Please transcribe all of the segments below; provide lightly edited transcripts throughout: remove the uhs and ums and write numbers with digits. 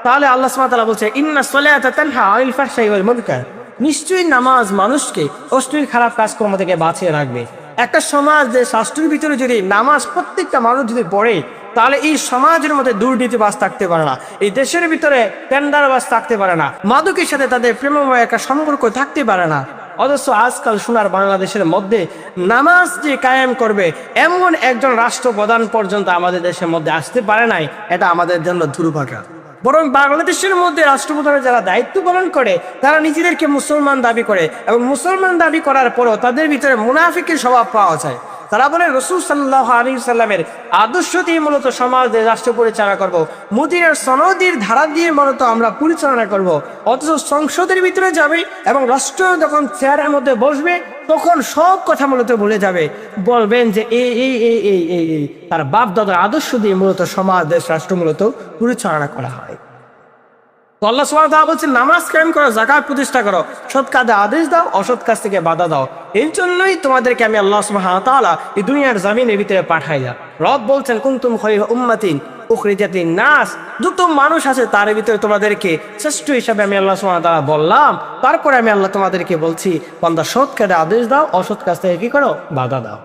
তাহলে আল্লাহ সুবহানাহু ওয়া তাআলা বলছে ইন্নাস সালাতা তানহা আনিল ফাহশাই ওয়াল মুনকার, নিশ্চয়ই নামাজ মানুষকে অশ্লীল খারাপ কাজকর্ম থেকে বাঁচিয়ে রাখবে। একটা সমাজ যে রাষ্ট্রের ভিতরে যদি নামাজ প্রত্যেকটা মানুষ যদি পড়ে, তাহলে এই সমাজের মধ্যে দুর্নীতিবাজ থাকতে পারে না, এই দেশের ভিতরে টেন্ডারবাজ থাকতে পারে না, মাদকের সাথে তাদের প্রেমময় একটা সম্পর্ক থাকতে পারে না। অথচ আজকাল সোনার বাংলাদেশের মধ্যে নামাজ যে কায়েম করবে এমন একজন রাষ্ট্রপ্রধান পর্যন্ত আমাদের দেশের মধ্যে আসতে পারে নাই। এটা আমাদের জন্য দুর্ভাগ্য। বরং বাংলাদেশের মধ্যে রাষ্ট্রপ্রধানের যারা দায়িত্ব পালন করে তারা নিজেদেরকে মুসলমান দাবি করে, এবং মুসলমান দাবি করার পরও তাদের ভিতরে মুনাফিকের স্বভাব পাওয়া যায়। তারা বলে রাসূল সাল্লাল্লাহু আলাইহি সাল্লামের আদর্শ দিয়ে মূলত সমাজে রাষ্ট্র পরিচালনা করব, মদিনার সনদের ধারা দিয়ে মূলত আমরা পরিচালনা করব। অথচ সংসদের ভিতরে যাবে এবং রাষ্ট্র যখন চেয়ারের মধ্যে বসবে তখন সব কথা মূলত ভুলে যাবে, বলবেন যে এই এই এই এই এই এই তার বাপ দাদার আদর্শ দিয়ে মূলত সমাজ দেশ রাষ্ট্র মূলত পরিচালনা করা হয়। তো আল্লাহ সুবহানাহু ওয়া তাআলা বলছেন নামাজ কায়েম করো, যাকাত প্রতিষ্ঠা করো, সৎ কাজে আদেশ দাও, অসৎ কাজ থেকে বাধা দাও। এই জন্যই তোমাদেরকে আমি আল্লাহ সুবহানাহু ওয়া তাআলা এই দুনিয়ার জমিনের ভিতরে পাঠাইলাম। রব বলছেন কুনতুম খায়রা উম্মাতিন উখরিজাত লিন-নাস, যত মানুষ আছে তার ভিতরে তোমাদেরকে শ্রেষ্ঠ হিসাবে আমি আল্লাহ সুবহানাহু ওয়া তাআলা বললাম। তারপরে আমি আল্লাহ তোমাদেরকে বলছি বান্দা সৎ কাজে আদেশ দাও, অসৎ কাজ থেকে কি করো, বাধা দাও।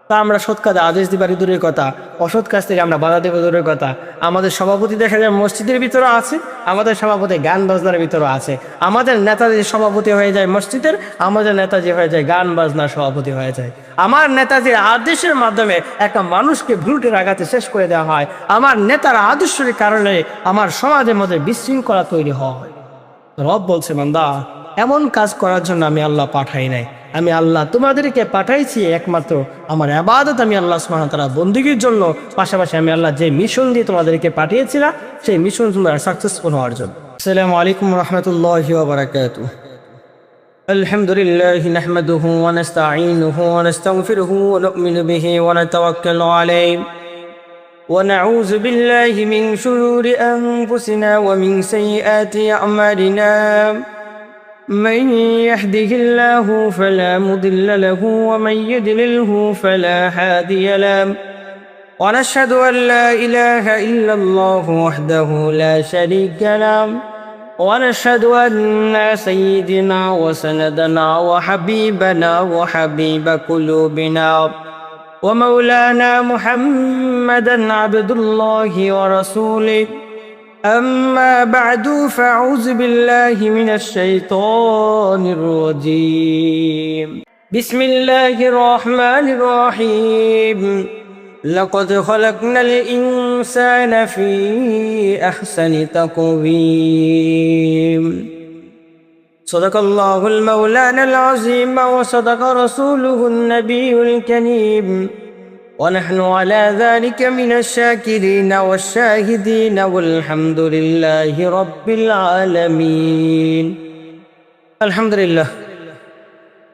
তা আমরা সৎ কাজে আদেশ দিবারই দূরের কথা, অসৎ কাজ থেকে আমরা বাধা দেব দূরের কথা। আমাদের সভাপতি দেখা যায় মসজিদের ভিতরে আছে, আমাদের সভাপতি গান বাজনার ভিতরে আছে। আমাদের নেতাজি সভাপতি হয়ে যায় মসজিদের, আমাদের নেতাজি হয়ে যায় গান বাজনার সভাপতি হয়ে যায়। আমার নেতাজির আদেশের মাধ্যমে একটা মানুষকে ভুলটে আঘাতে শেষ করে দেওয়া হয়। আমার নেতার আদর্শের কারণে আমার সমাজের মধ্যে বিশৃঙ্খলা তৈরি হয়। রব বলছে বান্দা এমন কাজ করার জন্য আমি আল্লাহ পাঠাই নাই, আমি আল্লাহ তোমাদেরকে পাঠাইছি একমাত্র আমার ইবাদত আমি আল্লাহ সুবহানাহু ওয়া তাআলা বন্দেগীর জন্য। পাশাপাশি আমি আল্লাহ যে মিশন দিয়ে তোমাদেরকে পাঠিয়েছিলাম সেই মিশন তোমরা সাকসেসফুল হওয়ার জন্য। আসসালামু আলাইকুম ওয়া রাহমাতুল্লাহি ওয়া বারাকাতুহু। আলহামদুলিল্লাহি নাহমাদুহু ওয়া নাস্তাঈনুহু ওয়া নাস্তাগফিরুহু ওয়া নু'মিনু বিহি ওয়া নাতাওয়াক্কালু আলাইহি ওয়া নাউযু বিল্লাহি মিন শুরুরি আনফুসিনা ওয়া মিন সাইয়্যাতি আ'মালিনা। من يهده الله فلا مضل له ومن يضلله فلا هادي له ونشهد أن لا إله إلا الله وحده لا شريك له ونشهد أن سيدنا وسندنا وحبيبنا وحبيب قلوبنا ومولانا محمدا عبد الله ورسوله. أما بعد فأعوذ بالله من الشيطان الرجيم. بسم الله الرحمن الرحيم. لقد خلقنا الإنسان في أحسن تقويم. صدق الله المولانا العظيم وصدق رسوله النبي الكريم ونحن على ذلك من الشاكرين والشاهدين والحمد لله رب العالمين. الحمد لله.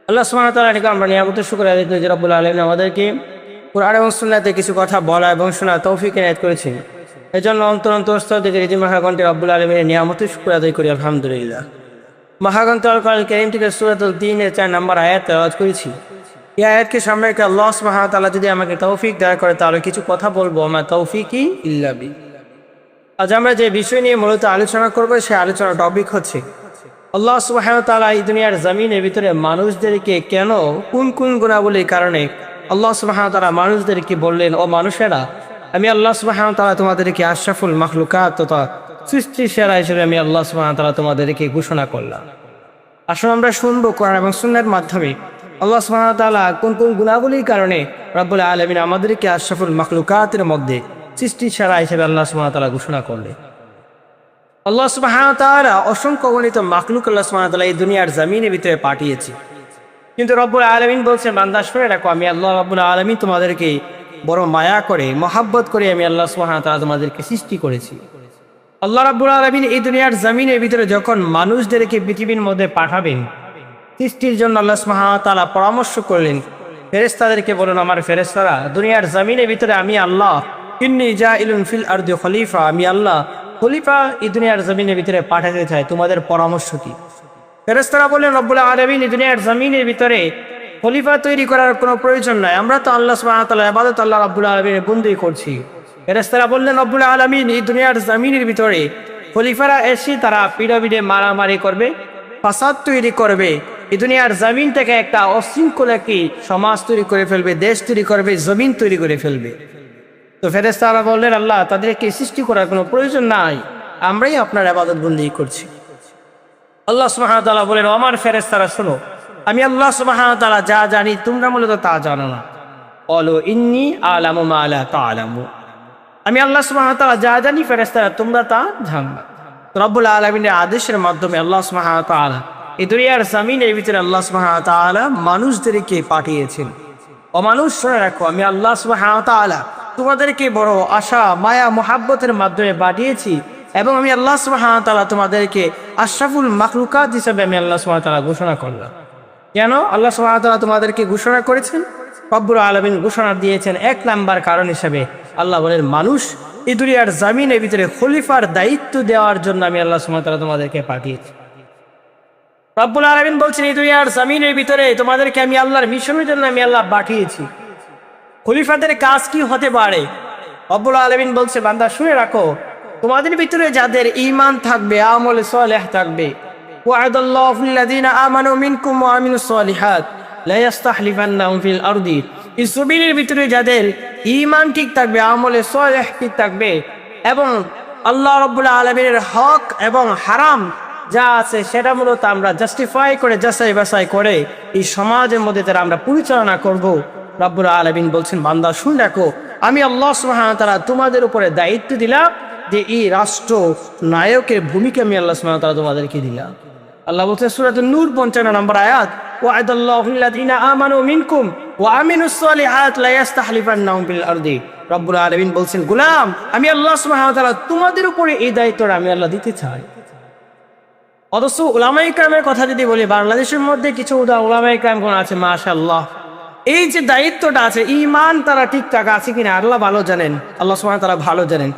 আল্লাহ সুবহানাহু ওয়া তাআলাকে আমরা নিয়ামতের শুকর আদায় করি যে রব্বুল আলামিন আমাদেরকে কুরআন এবং সুন্নাতে কিছু কথা বলা এবং শোনা তৌফিক এনায়েত করেছেন। এজন্য অন্তরস্থল থেকে হৃদয় মহাগ্রন্থে রব্বুল আলামিনের নিয়ামতের শুকর আদায় করি আলহামদুলিল্লাহ। মহাগ্রন্থ আল কোরআনুল কারীম থেকে সূরাতুল ৩-এর ৪ নম্বর আয়াত তেলাওয়াত করেছি। এই আয়াতকে সামনে রেখে আল্লাহ সুবহানাহু ওয়া তাআলা যদি আমাকে তৌফিক দান করে তাহলে কিছু কথা বলবো, আমার তৌফিকই ইল্লা বি। আজ আমরা যে বিষয় নিয়ে মূলত আলোচনা করবো সেই আলোচনার টপিক হচ্ছে আল্লাহ সুবহানাহু ওয়া তাআলা এই দুনিয়ার জমিনের ভিতরে মানুষদেরকে কেন কোন কোন গুণাবলীর কারণে আল্লাহ সুবহানাহু ওয়া তাআলা মানুষদেরকে বললেন ও মানুষেরা আমি আল্লাহ সুবহানাহু ওয়া তাআলা তোমাদেরকে আশরাফুল মাখলুকাত তথা সৃষ্টির সেরা হিসেবে আমি আল্লাহ সুবহানাহু ওয়া তাআলা তোমাদেরকে ঘোষণা করলাম। আসুন আমরা শুনবো কোরআন এবং সুন্নাহর মাধ্যমে আল্লাহ সুবহানাহু ওয়া তাআলা কোন কোন গুণাবলীর কারণে রব্বুল আলামিন আমাদেরকে আশরাফুল মাখলুকাতের মধ্যে সৃষ্টির সেরা হিসেবে আল্লাহ সুবহানাহু ওয়া তাআলা ঘোষণা করলেন। আল্লাহ সুবহানাহু ওয়া তাআলা অসংখ্য গণিত মাখলুক আল্লাহ সুবহানাহু ওয়া তাআলা এই দুনিয়ার জমিনের ভিতরে পাঠিয়েছে, কিন্তু রব্বুল আলামিন বলছেন বান্দা শুনে রাখো আমি আল্লাহ রব্বুল আলামিন তোমাদেরকে বড় মায়া করে মহব্বত করে আমি আল্লাহ সুবহানাহু ওয়া তাআলা তোমাদেরকে সৃষ্টি করেছি। আল্লাহ রাব্বুল আলামিন এই দুনিয়ার জমিনের ভিতরে যখন মানুষদেরকে পৃথিবীর মধ্যে পাঠাবেন সৃষ্টির জন্য আল্লাহ সুবহানাহু ওয়া তাআলা পরামর্শ করলেন ফেরেশতাদেরকে বলুন আমার ফেরেশতারা দুনিয়ার জমিনের ভিতরে আমি আল্লাহ ইন্নী জাইলুন ফিল আরদি খলিফা, আমি আল্লাহ খলিফা এই দুনিয়ার জমিনের ভিতরে পাঠাতে চাই, তোমাদের পরামর্শ কি? ফেরেশতারা বললেন রব্বুল আলামিন এই দুনিয়ার জমিনের ভিতরে খলিফা তৈরি করার কোনো প্রয়োজন নাই, আমরা তো আল্লাহ সুবহানাহু ওয়া তাআলা ইবাদত আল্লাহ রাব্বুল আলামিনের বন্দেগী করছি। ফেরেশতারা বললেন রব্বুল আলামিন এই দুনিয়ার জমিনের ভিতরে খলিফারা এসে তারা পিড়াপিড়ে মারামারি করবে, ফাসাদ তৈরি করবে, এই দুনিয়ার জমিন থেকে একটা অশৃঙ্খল একটি সমাজ তৈরি করে ফেলবে, দেশ তৈরি করবে, জমিন তৈরি করে ফেলবে। তো ফেরেশতারা বললেন, আল্লাহ তাদেরকে সৃষ্টি করার কোনো প্রয়োজন নাই, আমরাই আপনার ইবাদত বন্দেগী করছি। আল্লাহ সুবহানাহু ওয়া তাআলা বলেন, আমার ফেরেশতারা শোনো, আমি আল্লাহ সুবহানাহু ওয়া তাআলা যা জানি তোমরা মূলত তা জানো না। ক্বালু ইন্নী আ'লামু মা লা তা'লামু, আমি আল্লাহ সুবহানাহু ওয়া তাআলা যা জানি ফেরেশতারা তোমরা তা জানো না। তো রব্বুল আলামিনের আদেশের মাধ্যমে আল্লাহ সুবহানাহু ওয়া তাআলা এই দুনিয়ার জমিনের ভিতরে আল্লাহ সুবহানাহু ওয়া তাআলা মানুষদেরকে পাঠিয়েছেন। ও মানুষ, শুনে রাখো, আমি আল্লাহ সুবহানাহু ওয়া তাআলা তোমাদেরকে বড় আশা মায়া মুহাব্বতের মাধ্যমে পাঠিয়েছি, এবং আমি আল্লাহ সুবহানাহু ওয়া তাআলা তোমাদেরকে আশরাফুল মাখলুকাত হিসেবে আমি আল্লাহ সুবহানাহু ওয়া তাআলা ঘোষণা করলাম। কেন আল্লাহ সুবহানাহু ওয়া তাআলা তোমাদেরকে ঘোষণা করেছেন? রব্বুল আলামিন ঘোষণা দিয়েছেন এক নাম্বার কারণ হিসেবে। আল্লাহ বলেন, মানুষ, এই দুনিয়ার জমিনের ভিতরে খলিফার দায়িত্ব দেওয়ার জন্য আমি আল্লাহ সুবহানাহু ওয়া তাআলা তোমাদেরকে পাঠিয়েছি। রব্বুল আলামিন বলছেন, এই দুনিয়ার জমিনের ভিতরে তোমাদেরকে আমি আল্লাহর মিশনের জন্য আমি আল্লাহ পাঠিয়েছি। খলিফাদের কাজ কি হতে পারে? রব্বুল আলামিন বলছে, বান্দা শুনে রাখো, তোমাদের ভিতরে যাদের ঈমান থাকবে, আমল সালেহ থাকবে, ওয়া'দাল্লাহুল লাযিনা আমানু মিনকুম ওয়া আমিলুস সালিহাত লা ইস্তাখলিফান্নাহুম ফিল আরদি, এই জমিনের ভিতরে যাদের ঈমান ঠিক থাকবে, আমল সালেহ ঠিক থাকবে, এবং আল্লাহ রাব্বুল আলামিনের হক এবং হারাম যা আছে সেটা মূলত আমরা জাস্টিফাই করে, যাচাই বাছাই করে এই সমাজের মধ্যে তারা আমরা পরিচালনা করব। রব্বুল আলামিন বলছেন, বান্দা শুন রাখো, আমি আল্লাহ সুবহানাহু ওয়া তাআলা তোমাদের উপরে দায়িত্ব দিলাম যে এই রাষ্ট্র নায়কের ভূমিকা আমি আল্লাহ সুবহানাহু ওয়া তাআলা তোমাদেরকে দিলাম। আল্লাহ বলছে সূরাতুন নূর 55 নম্বর আয়াত, ওয়া'দাল্লাহুল লাযিনা আমানু মিনকুম ওয়া আমিলুস সালিহাত লা ইস্তাখলিফান্নাহুম ফিল আরদি। রব্বুল আলামিন বলছেন, গোলাম, আমি আল্লাহ সুবহানাহু ওয়া তাআলা তোমাদের উপরে এই দায়িত্বটা আমি আল্লাহ দিতে চাই। অথচ উলামায়ে কেরামের কথা যদি বলি, বাংলাদেশের মধ্যে কিছু উলামায়ে কেরাম আছে, মাশাআল্লাহ, এই যে দায়িত্বটা আছে, ঈমান তারা ঠিকঠাক আছে কিনা আল্লাহ ভালো জানেন, আল্লাহ সুবহানাহু ওয়া তাআলা ভালো জানেন।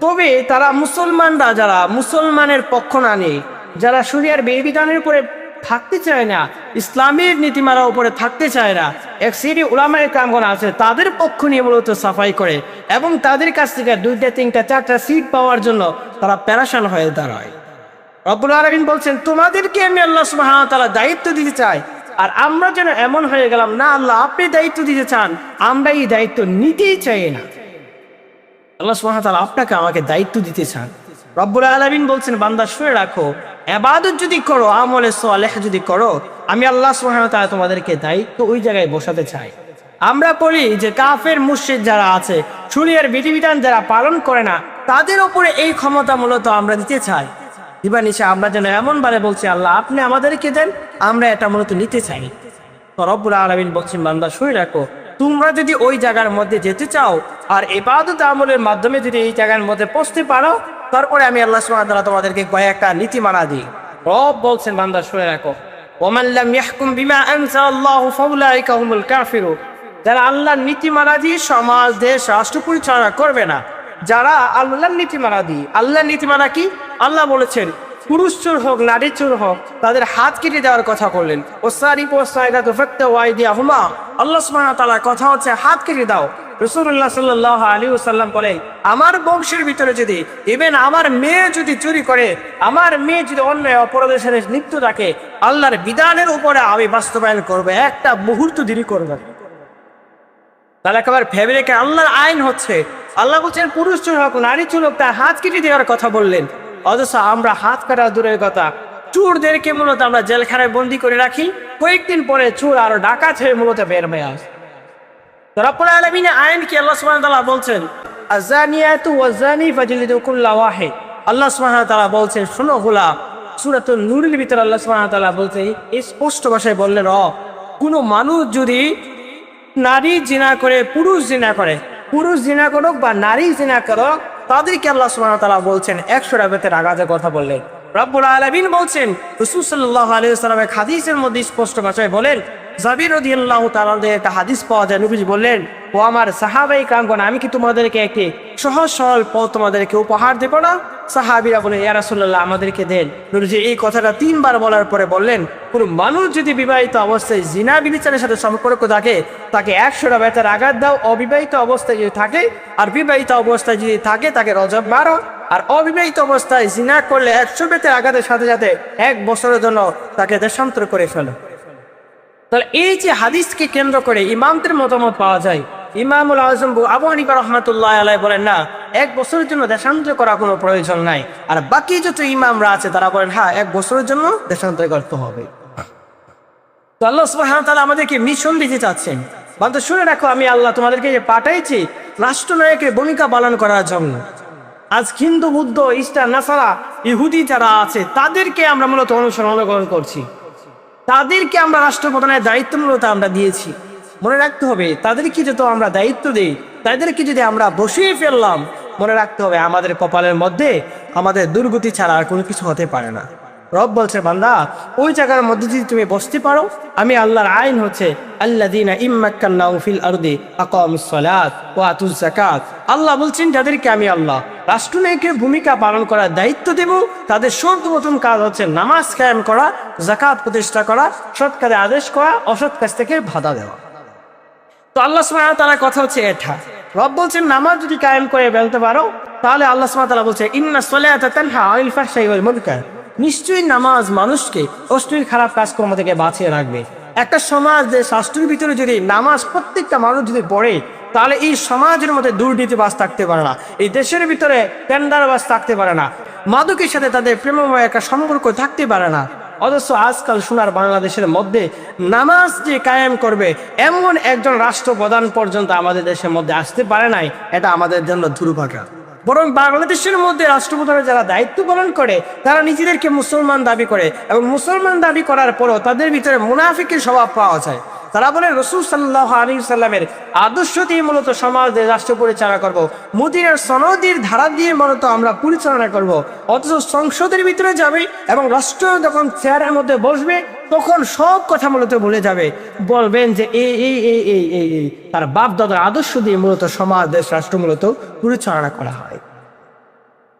তবে তারা মুসলমানরা যারা মুসলমানের পক্ষ না নিয়ে, যারা শরিয়ার বিধিবিধানের উপরে থাকতে চায় না, ইসলামের নীতিমালার উপরে থাকতে চায় না, এক শ্রেণী উলামায়ে কেরাম আছে, তাদের পক্ষ নিয়ে মূলত সাফাই করে, এবং তাদের কাছ থেকে 2টা 3টা 4টা সিট পাওয়ার জন্য তারা প্যারাশান হয়ে দাঁড়ায়। রব্বুল আলামিন বলছেন, তোমাদেরকে আমি আল্লাহ সুবহানাহু ওয়া তাআলা দায়িত্ব দিতে চাই, আর আমরা যেন এমন হয়ে গেলাম, না আল্লাহ আপনি দায়িত্ব দিতে চান, আমরা এই দায়িত্ব নিতেই চাই না। আল্লাহ সুবহানাহু ওয়া তাআলা আপনাকে আমাকে দায়িত্ব দিতে চান। রব্বুল আলামিন বলছেন, বান্দা শুনে রাখো, ইবাদত যদি করো, আমলে সালেহ যদি করো, আমি আল্লাহ সুবহানাহু ওয়া তাআলা তোমাদেরকে দায়িত্ব ওই জায়গায় বসাতে চাই। আমরা বলি যে কাফের মুশরিক যারা আছে, শরিয়ার বিধিবিধান যারা পালন করে না, তাদের উপরে এই ক্ষমতা মূলত আমরা দিতে চাই। দিবানিশা আমরা যেন এমন ভাবে বলছি, আল্লাহ আপনি আমাদেরকে দেন, আমরা এটা মূলত নিতে চাই। তো রব্বুল আলামিন বলছেন, বান্দা শুনে রাখো, তোমরা যদি ওই জায়গার মধ্যে যেতে চাও, আর ইবাদত আমলের মাধ্যমে যদি এই জায়গার মধ্যে পৌঁছতে পারো, তারপরে আমি আল্লাহ সুবহানাহু ওয়া তাআলা তোমাদেরকে কয়েকটা নীতিমালা দিই। রব বলছেন, বান্দা শুনে রাখো, ওয়ামান লাম ইয়াহকুম বিমা আনজালাল্লাহু ফাউলাইকা হুমুল কাফিরুন, যারা আল্লাহর নীতিমালা দিয়ে সমাজ, দেশ, রাষ্ট্র পরিচালনা করবে না, যারা আল্লাহর নীতিমালা দিয়ে, আল্লাহর নীতিমালা কি? আল্লাহ বলেছেন, পুরুষ চোর হোক, নারী চোর হোক, তাদের হাত কেটে দেওয়ার কথা করলেন। ওয়াসারিকু ওয়াসাইরাতু ফাকতাউ আইদিয়াহুমা, আল্লাহ সুবহানাহু ওয়া তাআলার কথা হচ্ছে হাত কেটে দাও। রাসূলুল্লাহ সাল্লাল্লাহু আলাইহি ওয়াসাল্লাম বলেন, আমার বংশের ভিতরে যদি ইভেন আমার মেয়ে যদি চুরি করে, আমার মেয়ে যদি অন্যায় অপরাধের সাথে লিপ্ত থাকে, আল্লাহর বিধানের উপরে আমি বাস্তবায়ন করবো, একটা মুহূর্ত দেরি করবে। তাহলে একেবারে ফেব্রিকে আল্লাহর আইন হচ্ছে, আল্লাহ বলছেন পুরুষ চোর হোক, নারী চোর হোক, তার হাত কেটে দেওয়ার কথা বললেন। অথচ আমরা হাত কাটা দূরের কথা, চোরদেরকে মূলত আমরা জেলখানায় বন্দি করে রাখি, কয়েকদিন পরে চোর আরো ডাকাত হয়ে মূলত বের হয়ে আসে। রব্বুল আলামিনের আইন কি? আল্লাহ সুবহানাহু ওয়া তাআলা বলছেন, আযানিয়াতু ওয়াযানি ফাজলিদু কুল্লা ওয়াহিদ। আল্লাহ সুবহানাহু ওয়া তাআলা বলছেন, শোনো গোলাম, সূরাতুন নূরের ভিতরে আল্লাহ সুবহানাহু ওয়া তাআলা বলছেন, স্পষ্ট ভাষায় বললেন, কোনো মানুষ যদি নারী জিনা করে, পুরুষ জিনা করে, পুরুষ জিনা করুক বা নারী জিনা করুক, তাদেরকে আল্লাহ সুবহানাহু ওয়া তাআলা বলছেন 100টা বেতের আঘাতের কথা বললেন। রব্বুল আলামিন বলছেন, রাসূল সাল্লাল্লাহু আলাইহি ওয়াসাল্লামের হাদিসের মধ্যে স্পষ্ট ভাষায় বলেন, জাবির রাদিয়াল্লাহু তাআলা একটা হাদিস পাওয়া যায়, নবীজি বললেন, ও আমার সাহাবায়ে কেরামগণ, আমি কি তোমাদেরকে একটি সহজ সরল পথ তোমাদেরকে উপহার দেব না? সাহাবীরা বলে, ইয়া রাসূলুল্লাহ আমাদেরকে দেন। নবীজি এই কথাটা 3 বার বলার পরে বললেন, কোনো মানুষ যদি বিবাহিত অবস্থায় জিনা ব্যভিচারের সাথে সম্পর্ক থাকে, তাকে 100টা বেতের আঘাত দাও। অবিবাহিত অবস্থায় যদি থাকে আর বিবাহিত অবস্থায় যদি থাকে, তাকে রজব মারো। আর অবিবাহিত অবস্থায় জিনা করলে 100 বেতের আঘাতের সাথে সাথে 1 বছরের জন্য তাকে দেশান্তর করে ফেলে। তাহলে এই যে হাদিসকে কেন্দ্র করে ইমামদের মতামত পাওয়া যায়, ইমামুল আজম আবু হানিফা রাহমাতুল্লাহ আলাইহি বলেন না, 1 বছরের জন্য দেশান্তর করা কোনো প্রয়োজন নাই। আর বাকি যত ইমামরা আছে তারা বলেন হ্যাঁ 1 বছরের জন্য দেশান্তর করতে হবে। তো আল্লাহ সুবহানাহু ওয়া তাআলা আমাদেরকে মিশন দিতে চাচ্ছেন, বান্দা শুনে রাখো আমি আল্লাহ তোমাদেরকে যে পাঠাইছি রাষ্ট্রনায়কের ভূমিকা পালন করার জন্য। আজ হিন্দু, বুদ্ধ, ইসলাম, নাসারা, ইহুদি যারা আছে তাদেরকে আমরা মূলত অনুসরণ করছি, তাদেরকে আমরা রাষ্ট্রপ্রধানের দায়িত্ব মূলত আমরা দিয়েছি। মনে রাখতে হবে তাদেরকে যত আমরা দায়িত্ব দিই, তাদেরকে যদি আমরা বসিয়ে ফেললাম, মনে রাখতে হবে আমাদের কপালের মধ্যে আমাদের দুর্গতি ছাড়া আর কোনো কিছু হতে পারে না। রব বলছে বান্দা ওই জায়গার মধ্যে যদি তুমি বসতে পারো, আমি আল্লাহর আইন হচ্ছে আল্লাযীনা ইম্মাক্কান্নাহুম ফিল আরদি আকামুস সালাত ওয়া আতুজ যাকাত। আল্লাহ বলছেন যাদেরকে আমি আল্লাহ রাষ্ট্রনায়কের ভূমিকা পালন করার দায়িত্ব দেব, তাদের সর্বপ্রথম কাজ হচ্ছে নামাজ কায়েম করা, যাকাত প্রতিষ্ঠা করা, সৎ কাজে আদেশ করা, অসৎ কাজ থেকে বাধা দেওয়া। তো আল্লাহ সুবহানাহু ওয়া তাআলার কথা হচ্ছে এটা। রব বলছেন নামাজ যদি কায়েম করে ফেলতে পারো, তাহলে আল্লাহ সুবহানাহু ওয়া তাআলা বলছে ইন্নাস সালাতা তানহা আনিল ফাহশাই ওয়াল মুনকার, নিশ্চয়ই নামাজ মানুষকে অশ্লীল খারাপ কাজকর্ম থেকে বাঁচিয়ে রাখবে। একটা সমাজ, দেশ, রাষ্ট্রের ভিতরে যদি নামাজ প্রত্যেকটা মানুষ যদি পড়ে, তাহলে এই সমাজের মধ্যে দুর্নীতিবাজ থাকতে পারে না, এই দেশের ভিতরে টেন্ডারবাজ থাকতে পারে না, মাদকের সাথে তাদের প্রেমময় একটা সম্পর্ক থাকতে পারে না। অথচ আজকাল সোনার বাংলাদেশের মধ্যে নামাজ যে কায়েম করবে এমন একজন রাষ্ট্রপ্রধান পর্যন্ত আমাদের দেশের মধ্যে আসতে পারে নাই, এটা আমাদের জন্য দুর্ভাগ্য। বরং বাংলাদেশের মধ্যে রাষ্ট্রপ্রধানের যারা দায়িত্ব পালন করে তারা নিজেদেরকে মুসলমান দাবি করে, এবং মুসলমান দাবি করার পরও তাদের ভিতরে মুনাফিকের স্বভাব পাওয়া যায়। তারা বলে রাসূল সাল্লাল্লাহু আলাইহি সাল্লামের আদর্শ দিয়ে মূলত সমাজে রাষ্ট্র পরিচালনা করব, মদিনার সনদের ধারা দিয়ে মূলত আমরা পরিচালনা করব। অথচ সংসদের ভিতরে যাবে এবং রাষ্ট্র যখন চেয়ারের মধ্যে বসবে তখন সব কথা মূলত বলে যাবে, বলবেন যে এই তার বাপ দাদার আদর্শ দিয়ে মূলত সমাজ, দেশ, রাষ্ট্র মূলত পরিচালনা করা হয়।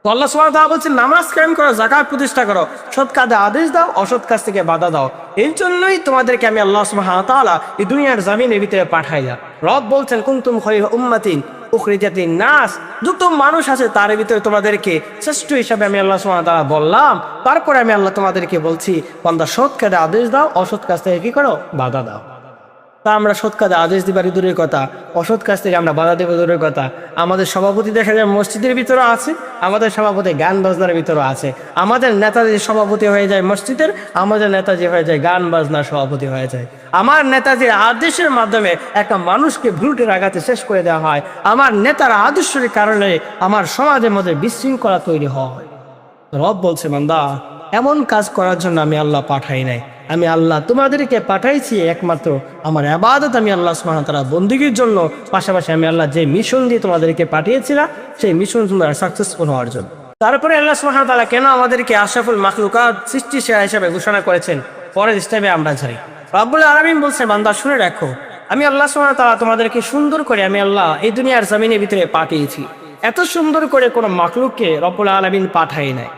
তো আল্লাহ সুবহানাহু ওয়া তাআলা বলছেন নামাজ কায়েম করো, যাকাত প্রতিষ্ঠা করো, সৎ কাজে আদেশ দাও, অসৎ কাজ থেকে বাধা দাও। এই জন্যই তোমাদেরকে আমি আল্লাহ সুবহানাহু ওয়া তাআলা এই দুনিয়ার জমিনের ভিতরে পাঠাইলাম। রব বলছেন কুনতুম খায়রা উম্মাতিন উখরিজাত লিন-নাস, যত মানুষ আছে তার ভিতরে তোমাদেরকে শ্রেষ্ঠ হিসাবে আমি আল্লাহ সুবহানাহু ওয়া তাআলা বললাম। তারপরে আমি আল্লাহ তোমাদেরকে বলছি বান্দা সৎ কাজে আদেশ দাও, অসৎ কাজ থেকে কি করো, বাধা দাও। তা আমরা সৎ কাজে আদেশ দিবার দূরের কথা, অসৎ কাজ থেকে আমরা বাধা দেব দূরের কথা। আমাদের সভাপতি দেখা যায় মসজিদের ভিতরে আছে, আমাদের সভাপতি গান বাজনার ভিতরে আছে। আমাদের নেতাজি সভাপতি হয়ে যায় মসজিদের, আমাদের নেতাজি হয়ে যায় গান বাজনার সভাপতি হয়ে যায়। আমার নেতাজির আদেশের মাধ্যমে একটা মানুষকে ভুলটের আঘাতে শেষ করে দেওয়া হয়। আমার নেতার আদর্শের কারণে আমার সমাজের মধ্যে বিশৃঙ্খলা তৈরি হয়। রব বলছে বান্দা এমন কাজ করার জন্য আমি আল্লাহ পাঠাই নাই, আমি আল্লাহ তোমাদেরকে পাঠাইছি একমাত্র আমার ইবাদত আমি আল্লাহ সুবহানাহু ওয়া তাআলা বন্দেগীর জন্য। পাশাপাশি আমি আল্লাহ যে মিশন দিয়ে তোমাদেরকে পাঠিয়েছিলাম সেই মিশন তোমরা সাকসেসফুল হওয়ার জন্য। তারপরে আল্লাহ সুবহানাহু ওয়া তাআলা কেন আমাদেরকে আশরাফুল মাখলুকাত, সৃষ্টি সেরা হিসেবে ঘোষণা করেছেন, পরের স্টেপে আমরা যাই। রব্বুল আলামিন বলছে বান্দা শুনে রাখো আমি আল্লাহ সুবহানাহু ওয়া তাআলা তোমাদেরকে সুন্দর করে আমি আল্লাহ এই দুনিয়ার জমিনের ভিতরে পাঠিয়েছি। এত সুন্দর করে কোনো মাখলুককে রব্বুল আলামিন পাঠাই নাই।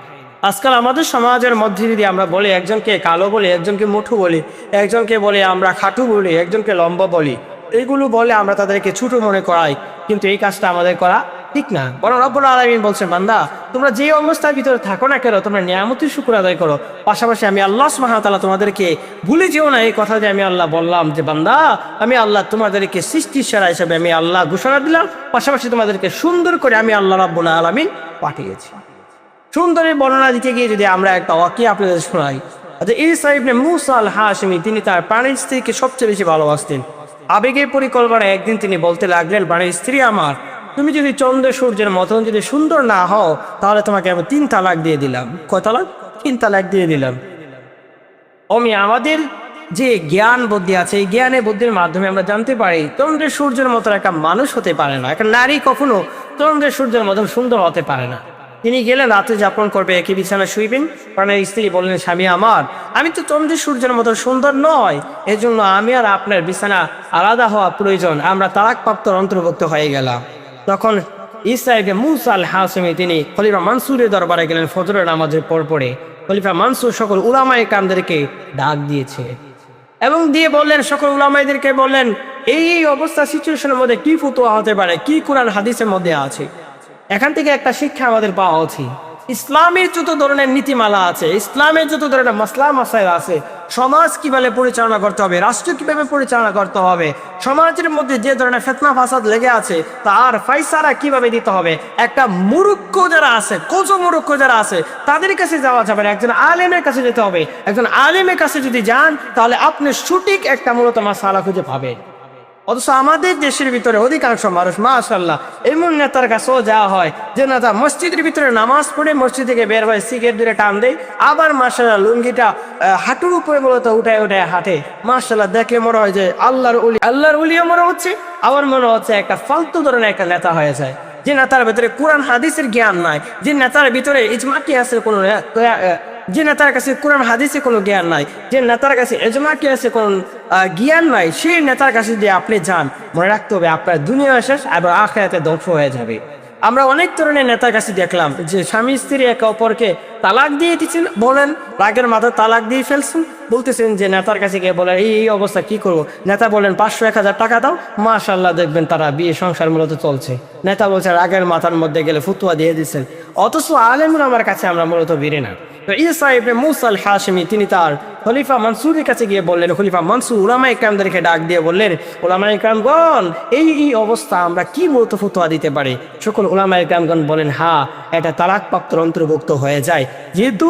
আজকাল আমাদের সমাজের মধ্যে যদি আমরা বলি একজনকে কালো বলি, একজনকে মুঠু বলি, একজনকে বলে আমরা খাটু বলি, একজনকে লম্বা বলি, এইগুলো বলে আমরা তাদেরকে ছোট মনে করাই, কিন্তু এই কাজটা আমাদের করা ঠিক না। বরং রব্বুল আলামিন বলছেন বান্দা তোমরা যে অবস্থার ভিতরে থাকো না কেন তোমরা নিয়ামতের শুকর আদায় করো। পাশাপাশি আমি আল্লাহ সুবহানাহু ওয়া তাআলা তোমাদেরকে ভুলে যেও না এই কথা যে আমি আল্লাহ বললাম যে বান্দা আমি আল্লাহ তোমাদেরকে সৃষ্টির সেরা হিসেবে আমি আল্লাহ ঘোষণা দিলাম। পাশাপাশি তোমাদেরকে সুন্দর করে আমি আল্লাহ রাব্বুল আলামিন পাঠিয়েছি। সুন্দরের বর্ণনা দিতে গিয়ে যদি আমরা একটা ওয়াকিয়া আপনাদের শোনাই, ঈসা ইবনে মূসা আল হাশিমি তিনি তার প্রাণের স্ত্রীকে সবচেয়ে বেশি ভালোবাসতেন। আবেগের পরিকল্পনায় একদিন তিনি বলতে লাগলেন প্রাণের স্ত্রী আমার, তুমি যদি চন্দ্র সূর্যের মতন যদি সুন্দর না হও তাহলে তোমাকে আমি 3 তালাক দিয়ে দিলাম। কয় তালাক? 3 তালাক দিয়ে দিলাম। আমাদের যে জ্ঞান বুদ্ধি আছে এই জ্ঞানের বুদ্ধির মাধ্যমে আমরা জানতে পারি চন্দ্রের সূর্যের মতো একটা মানুষ হতে পারে না, একটা নারী কখনো চন্দ্রের সূর্যের মতন সুন্দর হতে পারে না। তিনি গেলেন রাতে যাপন করবে, একই বিছানা শুইবেন। প্রাণের স্ত্রী বললেন স্বামী আমার, আমি তো চন্দ্রের সূর্যের মতো সুন্দর নয়, এজন্য আমি আর আপনার বিছানা আলাদা হওয়া প্রয়োজন, আমরা তালাকপ্রাপ্ত অন্তর্ভুক্ত হয়ে গেলাম। তখন ঈসা ইবনে মূসা আল হাশিমি তিনি খলিফা মানসুরের দরবারে গেলেন ফজরের নামাজের পরে। খলিফা মানসুর সকল উলামায়ে কামদেরকে ডাক দিয়েছে এবং দিয়ে বললেন, সকল উলামায়েদেরকে বললেন এই অবস্থা সিচুয়েশনের মধ্যে কি ফতোয়া হতে পারে, কি কোরআন হাদিসের মধ্যে আছে। এখান থেকে একটা শিক্ষা আমাদের পাওয়া উচিত। ইসলামের যত ধরনের নীতিমালা আছে, ইসলামের যত ধরনের মাসলা মাসাইল আছে, সমাজ কিভাবে পরিচালনা করতে হবে, রাষ্ট্র কিভাবে পরিচালনা করতে হবে, সমাজের মধ্যে যে ধরনের ফিতনা ফাসাদ লেগে আছে তার ফায়সালা কিভাবে দিতে হবে, একটা মূর্খ যারা আছে, মূর্খ যারা আছে তাদের কাছে যাওয়া যাবে না, একজন আলেমের কাছে যেতে হবে। একজন আলেমের কাছে যদি যান তাহলে আপনি সঠিক একটা মূলত মাসআলা খুঁজে পাবেন। অথচ আমাদের দেশের ভিতরে অধিকাংশ মানুষ মাশাআল্লাহ এমন নেতার কাছেও যাওয়া হয় যে নেতা মসজিদের ভিতরে নামাজ পড়ে মসজিদ থেকে বের হয়ে সিগারেট ধরে টান দেয়, আবার মাশাআল্লাহ লুঙ্গিটা হাঁটুর উপরে মূলত উঠায় উঠায় হাঁটে। মাশাআল্লাহ দেখলে মনে হয় যে আল্লাহর ওলিও মনে হচ্ছে, আবার মনে হচ্ছে একটা ফালতু ধরনের একটা নেতা হয়ে যায়। যে নেতার ভিতরে কোরআন হাদিসের জ্ঞান নাই, যে নেতার ভিতরে ইজমা কিয়াসের কোনো, যে নেতার কাছে কোরআন হাদিসে কোনো জ্ঞান নাই, যে নেতার কাছে ইজমা কিয়াসে কোনো জ্ঞান নাই, সেই নেতার কাছে দিয়ে আপনি যান, মনে রাখতে হবে আপনার দুনিয়া শেষ এবং আখিরাতে ধ্বংস হয়ে যাবে। আমরা অনেক ধরনের নেতার কাছে দেখলাম যে স্বামী স্ত্রী একে অপরকে তালাক দিয়ে দিচ্ছেন, বলেন রাগের মাথায় তালাক দিয়ে ফেলছেন, বলতেছেন যে নেতার কাছে গিয়ে বলেন এই অবস্থা কি করবো, নেতা বলেন 500-1000 টাকা দাও, মাশাআল্লাহ দেখবেন তারা বিয়ে সংসার মূলত চলছে। নেতা বলছে রাগের মাথার মধ্যে গেলে ফতুয়া দিয়ে দিচ্ছেন, অথচ আলেমরা আমার কাছে আমরা মূলত বেরে না। তো ঈসা ইবনে মুসা আল হাশিমি তিনি তার খলিফা মনসুরের কাছে গিয়ে বললেন, খলিফা মনসুর উলামায়ে কেরামদেরকে ডাক দিয়ে বললেন, উলামায়ে কেরামগণ এই অবস্থা আমরা কি মূলত ফতোয়া দিতে পারি? সকল উলামায়ে কেরামগণ বলেন হ্যাঁ, এটা তালাকপ্রাপ্তর অন্তর্ভুক্ত হয়ে যায়, যেহেতু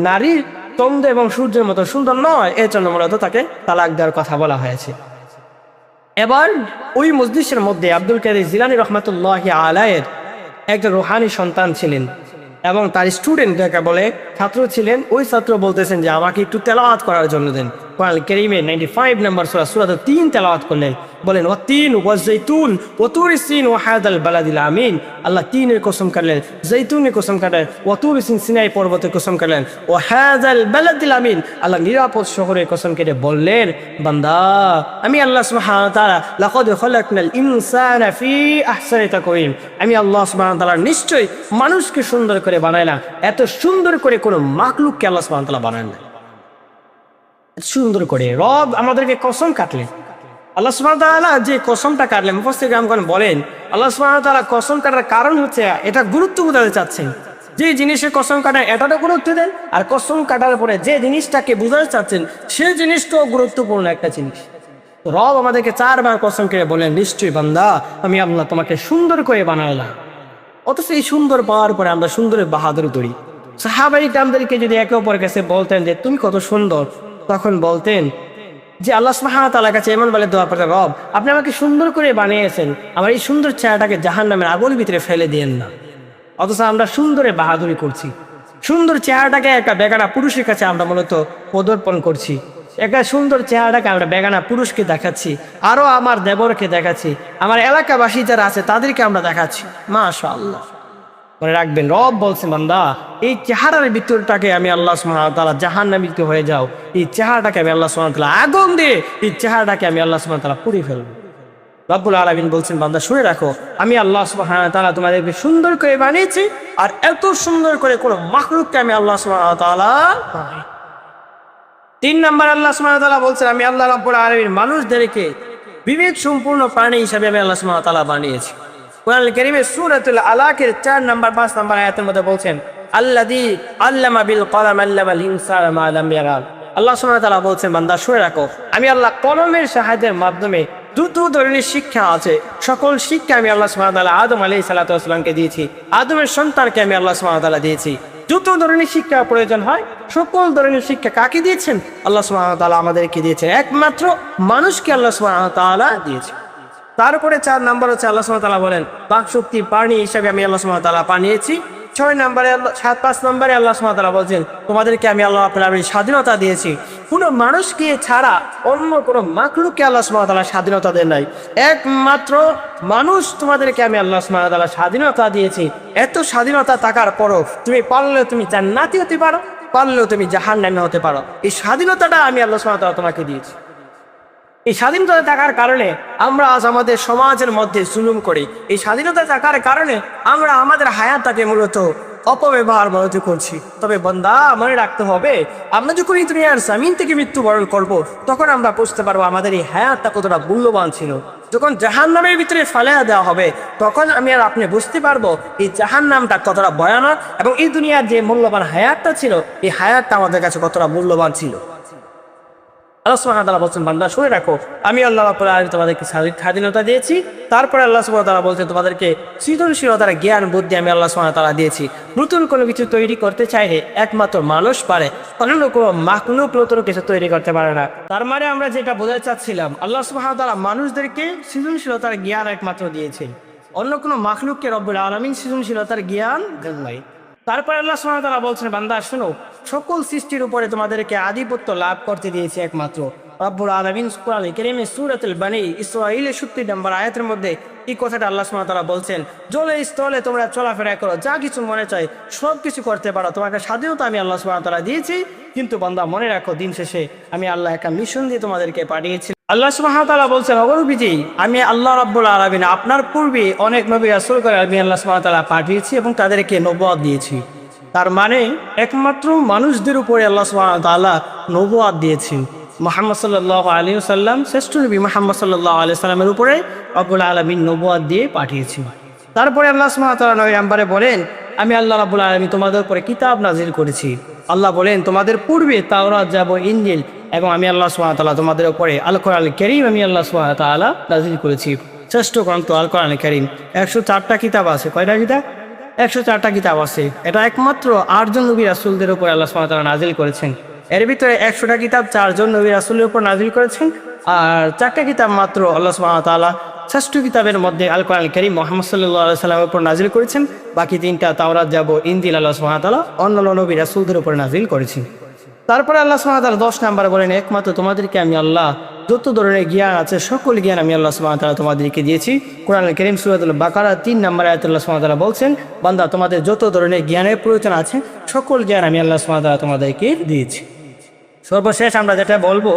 নারীর চন্দ্র এবং সূর্যের মতো সুন্দর নয়, এর জন্য মূলত তাকে তালাক দেওয়ার কথা বলা হয়েছে। এবার ওই মজলিসের মধ্যে আব্দুল কাদের জিলানী রহমাতুল্লাহি আলাইহির একজন রুহানি সন্তান ছিলেন এবং তার স্টুডেন্ট যাকে বলে ছাত্র ছিলেন। ওই ছাত্র বলতেছেন যে আমাকে একটু তেলাওয়াত করার জন্য দেন। কোরআন কারীমের 95 নম্বর সূরা সূরা 3 তেলাওয়াত করলেন, বলেন ওয়াতিন ওয়াজাইতুন ওয়াতুরি সিন ওয়া হাদাল বালাদিল আমিন। আল্লাহ তিনের কসম করলেন, জৈতুনের কসম করলেন, ওয়াতুরি সিন সিনাই পর্বতের কসম করলেন, ওয়া হাদাল বালাদিল আমিন আল্লাহ নিরাপদ শহরের কসম কেটে বললেন, বান্দা আমি আল্লাহ সুবহানাহু ওয়া তাআলা লাকাদ খালাকনাল ইনসানা ফি আহসানি তাকওয়িম, আমি আল্লাহ সুবহানাহু ওয়া তাআলা নিশ্চয়ই মানুষকে সুন্দর করে বানাইলাম। এত সুন্দর করে কোনো মাখলুককে আল্লাহ সুবহানাহু ওয়া তাআলা বানান না। সুন্দর করে রব আমাদেরকে কসম কাটলেন। আল্লাহ সুবহানাহু ওয়া তাআলা যে কসমটা কাটলেন, মুফাসসিরগণ বলেন আল্লাহ সুবহানাহু ওয়া তাআলা কসম কাটার কারণ হচ্ছে এটা গুরুত্ব বোঝাতে চাচ্ছেন। যে জিনিসের কসম কাটার এটাটা গুরুত্ব দেন, আর কসম কাটার পরে যে জিনিসটাকে বোঝাতে চাচ্ছেন সেই জিনিসটাও গুরুত্বপূর্ণ একটা জিনিস। রব আমাদেরকে 4 বার কসম করে বলেন, নিশ্চয়ই বান্দা আমি আল্লাহ তোমাকে সুন্দর করে বানালাম। অথচ এই সুন্দর পাওয়ার পরে আমরা সুন্দরের বাহাদুরি করি। সাহাবায়ে কেরামদেরকে যদি একে অপরের কাছে বলতেন যে তুমি কত সুন্দর, তখন বলতেন যে আল্লাহ সুবহানাহু ওয়া তাআলার কাছে এমন বলে দোয়া করতেন, রব আপনি আমাকে সুন্দর করে বানিয়েছেন, আমার এই সুন্দর চেহারাটাকে জাহান্নামের আগুনের ভিতরে ফেলে দিয়েন না। অথচ আমরা সুন্দরে বাহাদুরি করছি, সুন্দর চেহারাটাকে একটা বেগানা পুরুষের কাছে আমরা মূলত প্রদর্পণ করছি। একটা সুন্দর চেহারাটাকে আমরা বেগানা পুরুষকে দেখাচ্ছি, আরো আমার দেবরকে দেখাচ্ছি, আমার এলাকাবাসী যারা আছে তাদেরকে আমরা দেখাচ্ছি। মাশাআল্লাহ, মনে রাখবেন রব বলছেন বান্দা এই চেহারার ভিতরটাকে আমি আল্লাহ সুবহানাহু ওয়া তাআলা জাহান্নামীত হয়ে যাও, এই চেহারাটাকে আমি আল্লাহ সুবহানাহু ওয়া তাআলা আগুন দিয়ে এই চেহারাটাকে আমি আল্লাহ সুবহানাহু ওয়া তাআলা পুড়িয়ে ফেলবো। রব্বুল আলামিন বলছেন বান্দা শুনে রাখো, আমি আল্লাহ সুবহানাহু ওয়া তাআলা তোমাদেরকে সুন্দর করে বানিয়েছি, আর এত সুন্দর করে কোনো মাখলুককে আমি আল্লাহ সুবহানাহু ওয়া তাআলা 3 নম্বর আল্লাহ সুবহানাহু ওয়া তাআলা বলছেন আমি আল্লাহ রব্বুল আলামিন মানুষদেরকে বিবেক সম্পূর্ণ প্রাণী হিসেবে আমি আল্লাহ সুবহানাহু ওয়া তাআলা বানিয়েছি। কোরআন কারীমে সূরাতুল আলাকের 4 নম্বর 5 নম্বর আয়াতের মধ্যে বলছেন আল্লাযী আল্লামা বিল কলম আল্লামাল ইনসানা মা লাম ইয়ালাম। আল্লাহ সুবহানাহু ওয়া তাআলা বলছেন বান্দা শুনে রাখো, আমি আল্লাহ কলমের সাহায্যের মাধ্যমে যত ধরনের শিক্ষা আছে সকল শিক্ষা আমি আল্লাহ সুবহানাহু ওয়া তাআলা আদম আলাইহিস সালাতু ওয়াস সালামকে দিয়েছি, আদমের সন্তানকে আমি আল্লাহ সুবহানাহু ওয়া তাআলা দিয়েছি। যত ধরনের শিক্ষা প্রয়োজন হয় সকল ধরনের শিক্ষা কাকে দিয়েছেন? আল্লাহ সুবহানাহু ওয়া তাআলা আমাদেরকে দিয়েছেন, একমাত্র মানুষকে আল্লাহ সুবহানাহু ওয়া তাআলা দিয়েছে। তারপরে 4 নম্বর হচ্ছে আল্লাহ সুবহানাহু ওয়া তাআলা বলেন বাক শক্তি প্রাণী হিসেবে আমি আল্লাহ সুবহানাহু ওয়া তাআলা বানিয়েছি। 6 নম্বরে 5 নম্বরে আল্লাহ সুবহানাহু ওয়া তাআলা বলছেন তোমাদেরকে আমি আল্লাহ আপনার স্বাধীনতা দিয়েছি। কোনো মানুষকে ছাড়া অন্য কোনো মাখলুককে আল্লাহ সুবহানাহু ওয়া তাআলা স্বাধীনতা দেন নাই, একমাত্র মানুষ তোমাদেরকে আমি আল্লাহ সুবহানাহু ওয়া তাআলা স্বাধীনতা দিয়েছি। এত স্বাধীনতা থাকার পরও তুমি পারলেও তুমি জান্নাতি হতে পারো, পারলেও তুমি জাহান্নামী হতে পারো। এই স্বাধীনতাটা আমি আল্লাহ সুবহানাহু ওয়া তাআলা তোমাকে দিয়েছি। এই স্বাধীনতা থাকার কারণে আমরা আজ আমাদের সমাজের মধ্যে জুলুম করি। এই স্বাধীনতা থাকার কারণে আমরা আমাদের হায়াতটাকে মূলত অপব্যবহার মূলত করছি। তবে বান্দা মনে রাখতে হবে, আমরা যখন এই দুনিয়ার জমিন থেকে মৃত্যুবরণ করব তখন আমরা বুঝতে পারবো আমাদের এই হায়াতটা কতটা মূল্যবান ছিল। যখন জাহান্নামের ভিতরে ফালাইয়া দেওয়া হবে, তখন আমি আর আপনি বুঝতে পারবো এই জাহান্নামটা কতটা ভয়ানক এবং এই দুনিয়ার যে মূল্যবান হায়াতটা ছিল, এই হায়াতটা আমাদের কাছে কতটা মূল্যবান ছিল। আল্লাহ সুবহানাহু ওয়া তাআলা বলছেন, বান্দা শুনে রাখো, আমি আল্লাহ রাব্বুল আলামিন তোমাদেরকে স্বাধীনতা দিয়েছি। তারপরে আল্লাহ সুবহানাহু ওয়া তাআলা বলছেন, তোমাদেরকে সৃজনশীলতার জ্ঞান বুদ্ধি আমি আল্লাহ সুবহানাহু ওয়া তাআলা দিয়েছি। নতুন কোনো কিছু তৈরি করতে চাইলে একমাত্র মানুষ পারে, অন্য কোনো মাখলুক নতুন কিছু তৈরি করতে পারে না। তার মানে আমরা যেটা বোঝাতে চাচ্ছিলাম, আল্লাহ সুবহানাহু ওয়া তাআলা মানুষদেরকে সৃজনশীলতার জ্ঞান একমাত্র দিয়েছে, অন্য কোনো মাখলুককে রব্বুল আলামিন সৃজনশীলতার জ্ঞান দেন নাই। তারপরে আল্লাহ সুবহানাহু ওয়া তাআলা বলছেন, বান্দা শোনো, সকল সৃষ্টির উপরে তোমাদেরকে আধিপত্য লাভ করতে দিয়েছে একমাত্র রব্বুল আলামিন। কোরআন কারীমে সূরাতুল বনী ইসরাঈলের 70 নম্বর আয়াতের মধ্যে এই কথাটা আল্লাহ সুবহানাহু ওয়া তাআলা বলছেন, জলে স্থলে তোমরা চলাফেরা করো, যা কিছু মনে চায় সব কিছু করতে পারো, তোমাকে স্বাধীনতা আমি আল্লাহ সুবহানাহু ওয়া তাআলা দিয়েছি। কিন্তু বান্দা মনে রাখো, দিন শেষে আমি আল্লাহ একটা মিশন দিয়ে তোমাদেরকে পাঠিয়েছি। আল্লাহ সুবহানাহু ওয়া তাআলা বলছেন, অগরবিজি আমি আল্লাহ রাব্বুল আলামিন আপনার পূর্বে অনেক নবী রাসূল করে আমি আল্লাহ সুবহানাহু ওয়া তাআলা পাঠিয়েছি এবং তাদেরকে নবুয়ত দিয়েছি। তার মানে একমাত্র মানুষদের উপরে আল্লাহ সুবহানাহু ওয়া তাআলা নবুয়ত দিয়েছেন। মুহাম্মদ সাল্লাল্লাহু আলাইহি ওয়াসাল্লাম শ্রেষ্ঠ নবী মুহাম্মদ সাল্লাল্লাহু আলাইহি ওয়াসাল্লামের উপরে রব্বুল আলামিন নবুয়ত দিয়ে পাঠিয়েছেন। তারপরে আল্লাহ সুবহানাহু ওয়া তাআলা নবী নাম্বারে বলেন, আমি আল্লাহ রাব্বুল আলামিন তোমাদের উপরে কিতাব নাজিল করেছি। আল্লাহ বলেন, তোমাদের পূর্বে তাওরাত যাবর ইনজিল এবং আমি আল্লাহ সুবহানাহু ওয়া তাআলা তোমাদের উপরে আল কোরআনুল কারীম আমি আল্লাহ সুবহানাহু ওয়া তাআলা নাজিল করেছি। শ্রেষ্ঠ গ্রন্থ আল কোরআনুল কারীম 104টা কিতাব আছে। কয়টা কিতাব? 104টা কিতাব আছে। এটা একমাত্র 8 জন নবী রাসূলদের উপর আল্লাহ সুবহানাহু ওয়া তাআলা নাজিল করেছেন। এর ভিতরে 100টা কিতাব 4 জন নবী রাসূলের উপর নাজিল করেছেন, আর 4টা কিতাব মাত্র আল্লাহ সুবহানাহু ওয়া তাআলা শ্রেষ্ঠ কিতাবের মধ্যে আল কোরআনুল কারীম মুহাম্মদ সাল্লাল্লাহু আলাইহি ওয়াসাল্লামের উপর নাজিল করেছেন। বাকি 3টা তাওরাত যাবর ইনজিল আল্লাহ সুবহানাহু ওয়া তাআলা অন্যান্য নবী রাসূলদের উপর নাজিল করেছেন। তারপরে আল্লাহ সুবহানাহু ওয়া তাআলা 10 নম্বরে বলেন, একমাত্র তোমাদেরকে আমি আল্লাহ যত ধরনের জ্ঞান আছে সকল জ্ঞান আমি আল্লাহ সুবহানাহু ওয়া তাআলা তোমাদেরকে দিয়েছি। কোরআনুল কারীম সূরাতুল বাকারা 3 নম্বর আয়াতে আল্লাহ সুবহানাহু ওয়া তাআলা বলছেন, বান্দা তোমাদের যত ধরনের জ্ঞানের প্রয়োজন আছে সকল জ্ঞান আমি আল্লাহ সুবহানাহু ওয়া তাআলা তোমাদেরকে দিয়েছি। সর্বশেষ আমরা যেটা বলবো,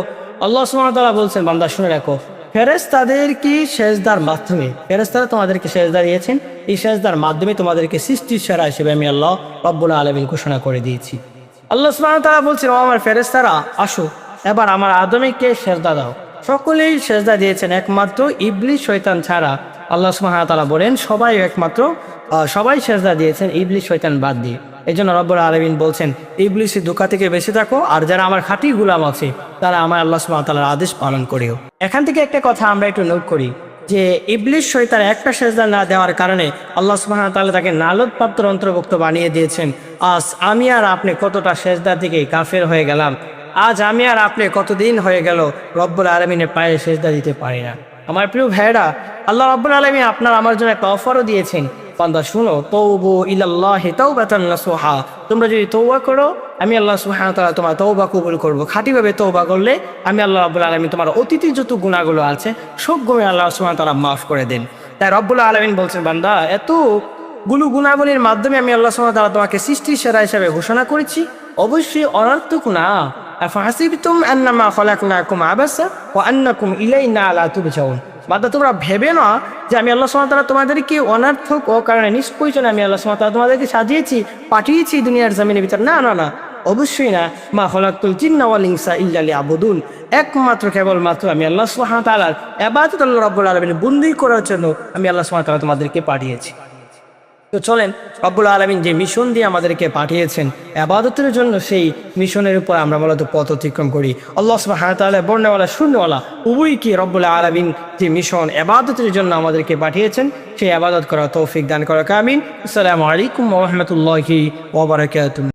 আল্লাহ সুবহানাহু ওয়া তাআলা বলছেন, বান্দা শুনে রাখো, ফেরেশতাদের কি সেজদার মাধ্যমে ফেরেশতারা তোমাদেরকে সেজদা দিয়েছেন, এই সেজদার মাধ্যমে তোমাদেরকে সৃষ্টির সেরা হিসেবে আমি আল্লাহ রাব্বুল আলামিন ঘোষণা করে দিয়েছি। আল্লাহ সুবহানাহু ওয়া তাআলা বলছেন, ও আমার ফেরেশতারা আসো, এবার আমার আদমকে সেজদা দাও। সকলেই সেজদা দিয়েছেন একমাত্র ইবলিস শয়তান ছাড়া। আল্লাহ সুবহানাহু ওয়া তাআলা বলেন, সবাই সেজদা দিয়েছেন ইবলিস শয়তান বাদ দিয়ে। এই জন্য রব্বুল আলামিন বলছেন, ইবলিসের ধোঁকা থেকে বেঁচে থাকো, আর যারা আমার খাঁটি গোলাম আছে তারা আমার আল্লাহ সুবহানাহু ওয়া তাআলার আদেশ পালন করিও। এখান থেকে একটা কথা আমরা একটু নোট করি যে ইবলিস শয়তান একটা সেজদা না দেওয়ার কারণে আল্লাহ সুবহানাহু ওয়া তাআলা তাকে নালত প্রাপ্ত অন্তর্ভুক্ত বানিয়ে দিয়েছেন। আজ আমি আর আপনি কতটা সেজদা থেকে কাফের হয়ে গেলাম, আজ আমি আর আপনি কতদিন হয়ে গেল রব্বুল আলামিনের পায়ে সেজদা দিতে পারি না। আমার প্রিয় ভাইরা, আল্লাহ রাব্বুল আলামিন আপনার আমার জন্য একটা অফারও দিয়েছেন, বান্দা শুনো, তৌবু ইলাল্লাহি তাওবাতান নাসুহা, তোমরা যদি তওবা করো আমি আল্লাহ সুবহানাহু ওয়া তাআলা তোমার তওবা কবুল করব। খাঁটিভাবে তওবা করলে আমি আল্লাহ রাব্বুল আলামিন তোমার অতীতের যত গুনাহগুলো আছে সব গুনাহ আল্লাহ সুবহানাহু ওয়া তাআলা মাফ করে দেন। তাই রব্বুল আলামিন বলছেন, বান্দা এতগুলো গুনাহগুলির মাধ্যমে আমি আল্লাহ সুবহানাহু ওয়া তাআলা তোমাকে সৃষ্টির সেরা হিসেবে ঘোষণা করেছি, অবশ্যই অনর্থক না। আফাহাসিবতুম আন্নামা খালাকনাকুম আবাসা ওয়া আন্নাকুম ইলাইনা লা তুরজাউন, বান্দা তোমরা ভেবে না যে আমি আল্লাহ সুবহানাহু ওয়া তাআলা তোমাদেরকে অনর্থক ও কারণে নিষ্প্রয়োজনে আমি আল্লাহ সুবহানাহু ওয়া তাআলা তোমাদেরকে সাজিয়েছি, পাঠিয়েছি দুনিয়ার জমিনের ভিতর। না না না, অবশ্যই না। মা খালাকতুল জিন্না ওয়াল ইনসা ইল্লা লিয়াবুদুন, একমাত্র কেবলমাত্র আমি আল্লাহ সুবহানাহু ওয়া তাআলার ইবাদত আল্লাহ রাব্বুল আলামিনের বন্দী করার জন্য আমি আল্লাহ সুবহানাহু ওয়া তাআলা তোমাদেরকে পাঠিয়েছি। তো চলেন, রব্বুল আলামিন যে মিশন দিয়ে আমাদেরকে পাঠিয়েছেন ইবাদতের জন্য, সেই মিশনের উপর আমরা মূলত পথ অতিক্রম করি। আল্লাহ সুবহানাহু ওয়া তাআলা বর্ণওয়ালা শূন্যওয়ালা উভয়কে রব্বুল আলামিন যে মিশন ইবাদতের জন্য আমাদেরকে পাঠিয়েছেন সেই ইবাদত করার তৌফিক দান করা। আমিন। আসসালামু আলাইকুম ওয়া রাহমাতুল্লাহি ওয়া বারাকাতুহু।